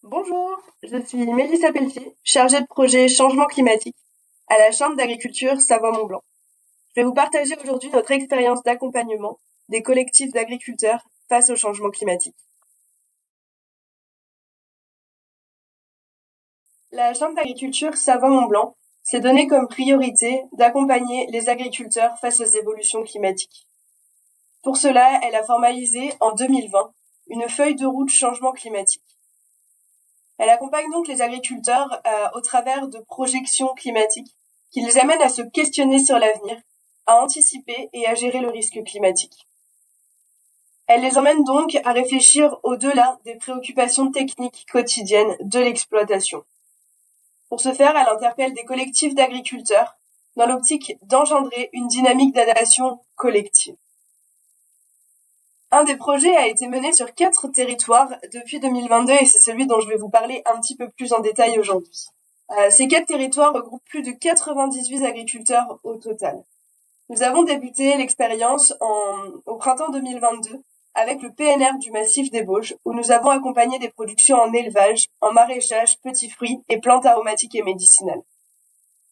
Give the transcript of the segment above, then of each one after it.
Bonjour, je suis Mélissa Pelletier, chargée de projet changement climatique à la Chambre d'agriculture Savoie-Mont-Blanc. Je vais vous partager aujourd'hui notre expérience d'accompagnement des collectifs d'agriculteurs face au changement climatique. La Chambre d'agriculture Savoie-Mont-Blanc s'est donné comme priorité d'accompagner les agriculteurs face aux évolutions climatiques. Pour cela, elle a formalisé en 2020 une feuille de route changement climatique. Elle accompagne donc les agriculteurs au travers de projections climatiques qui les amènent à se questionner sur l'avenir, à anticiper et à gérer le risque climatique. Elle les emmène donc à réfléchir au-delà des préoccupations techniques quotidiennes de l'exploitation. Pour ce faire, elle interpelle des collectifs d'agriculteurs dans l'optique d'engendrer une dynamique d'adaptation collective. Un des projets a été mené sur 4 territoires depuis 2022 et c'est celui dont je vais vous parler un petit peu plus en détail aujourd'hui. Ces 4 territoires regroupent plus de 98 agriculteurs au total. Nous avons débuté l'expérience au printemps 2022 avec le PNR du massif des Bauges, où nous avons accompagné des productions en élevage, en maraîchage, petits fruits et plantes aromatiques et médicinales.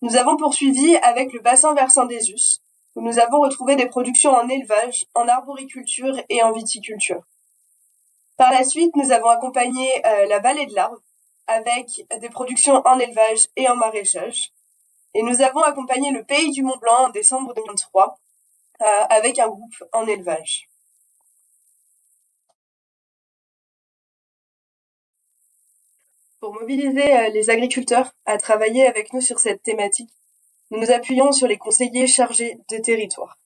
Nous avons poursuivi avec le bassin versant des Us, où nous avons retrouvé des productions en élevage, en arboriculture et en viticulture. Par la suite, nous avons accompagné la vallée de l'Arve avec des productions en élevage et en maraîchage. Et nous avons accompagné le Pays du Mont-Blanc en décembre 2023 avec un groupe en élevage. Pour mobiliser les agriculteurs à travailler avec nous sur cette thématique, nous nous appuyons sur les conseillers chargés de territoire,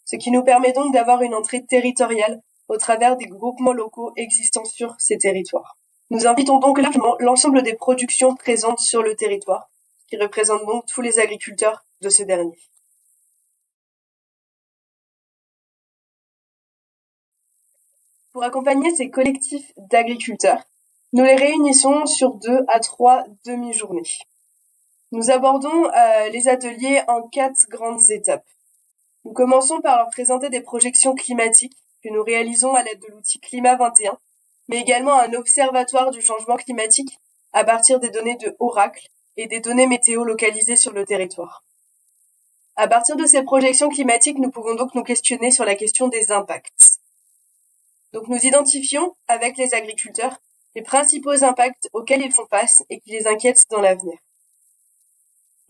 ce qui nous permet donc d'avoir une entrée territoriale au travers des groupements locaux existants sur ces territoires. Nous invitons donc largement l'ensemble des productions présentes sur le territoire, qui représentent donc tous les agriculteurs de ce dernier. Pour accompagner ces collectifs d'agriculteurs, nous les réunissons sur 2 à 3 demi-journées. Nous abordons les ateliers en 4 grandes étapes. Nous commençons par leur présenter des projections climatiques que nous réalisons à l'aide de l'outil Climat 21, mais également un observatoire du changement climatique à partir des données de Oracle et des données météo localisées sur le territoire. À partir de ces projections climatiques, nous pouvons donc nous questionner sur la question des impacts. Donc nous identifions avec les agriculteurs les principaux impacts auxquels ils font face et qui les inquiètent dans l'avenir.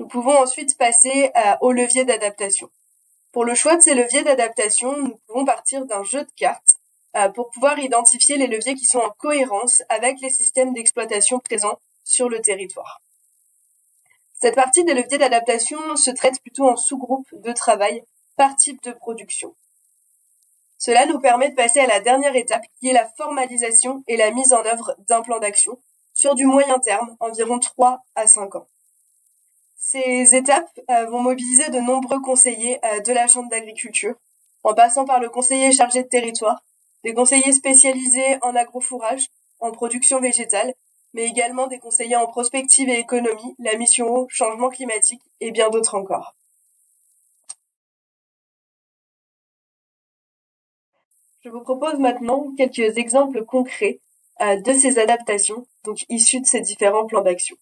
Nous pouvons ensuite passer aux leviers d'adaptation. Pour le choix de ces leviers d'adaptation, nous pouvons partir d'un jeu de cartes pour pouvoir identifier les leviers qui sont en cohérence avec les systèmes d'exploitation présents sur le territoire. Cette partie des leviers d'adaptation se traite plutôt en sous-groupes de travail par type de production. Cela nous permet de passer à la dernière étape qui est la formalisation et la mise en œuvre d'un plan d'action sur du moyen terme, environ 3 à 5 ans. Ces étapes vont mobiliser de nombreux conseillers de la Chambre d'agriculture, en passant par le conseiller chargé de territoire, des conseillers spécialisés en agrofourrage, en production végétale, mais également des conseillers en prospective et économie, la mission eau, changement climatique et bien d'autres encore. Je vous propose maintenant quelques exemples concrets de ces adaptations, donc issues de ces différents plans d'action.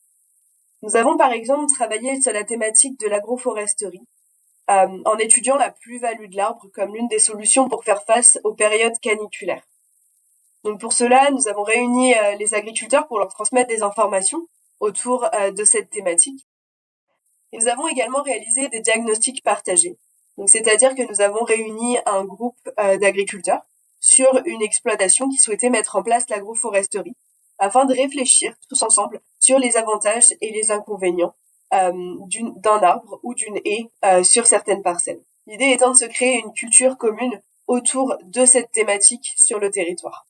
Nous avons par exemple travaillé sur la thématique de l'agroforesterie, en étudiant la plus-value de l'arbre comme l'une des solutions pour faire face aux périodes caniculaires. Donc pour cela, nous avons réuni les agriculteurs pour leur transmettre des informations autour de cette thématique. Et nous avons également réalisé des diagnostics partagés. Donc c'est-à-dire que nous avons réuni un groupe d'agriculteurs sur une exploitation qui souhaitait mettre en place l'agroforesterie afin de réfléchir tous ensemble sur les avantages et les inconvénients d'un arbre ou d'une haie sur certaines parcelles. L'idée étant de se créer une culture commune autour de cette thématique sur le territoire.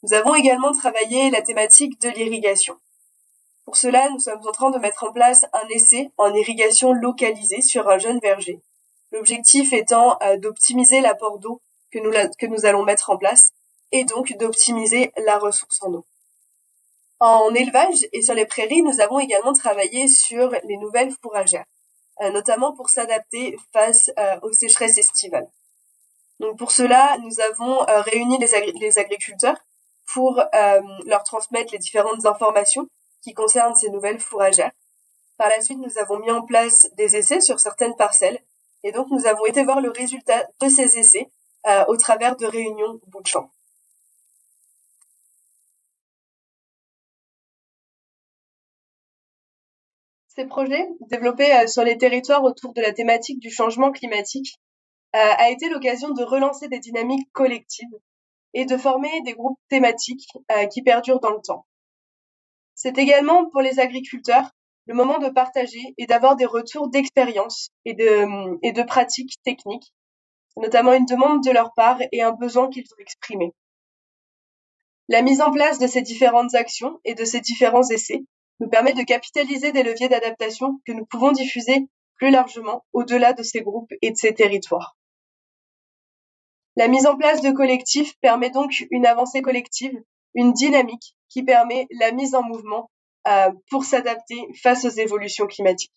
Nous avons également travaillé la thématique de l'irrigation. Pour cela, nous sommes en train de mettre en place un essai en irrigation localisée sur un jeune verger. L'objectif étant d'optimiser l'apport d'eau que nous allons mettre en place et donc d'optimiser la ressource en eau. En élevage et sur les prairies, nous avons également travaillé sur les nouvelles fourragères, notamment pour s'adapter face aux sécheresses estivales. Donc pour cela, nous avons réuni les agriculteurs pour leur transmettre les différentes informations qui concernent ces nouvelles fourragères. Par la suite, nous avons mis en place des essais sur certaines parcelles et donc nous avons été voir le résultat de ces essais au travers de réunions bout de champ. Ces projets, développés sur les territoires autour de la thématique du changement climatique, a été l'occasion de relancer des dynamiques collectives et de former des groupes thématiques qui perdurent dans le temps. C'est également pour les agriculteurs le moment de partager et d'avoir des retours d'expérience et de pratiques techniques. C'est notamment une demande de leur part et un besoin qu'ils ont exprimé. La mise en place de ces différentes actions et de ces différents essais nous permet de capitaliser des leviers d'adaptation que nous pouvons diffuser plus largement au-delà de ces groupes et de ces territoires. La mise en place de collectifs permet donc une avancée collective, une dynamique qui permet la mise en mouvement pour s'adapter face aux évolutions climatiques.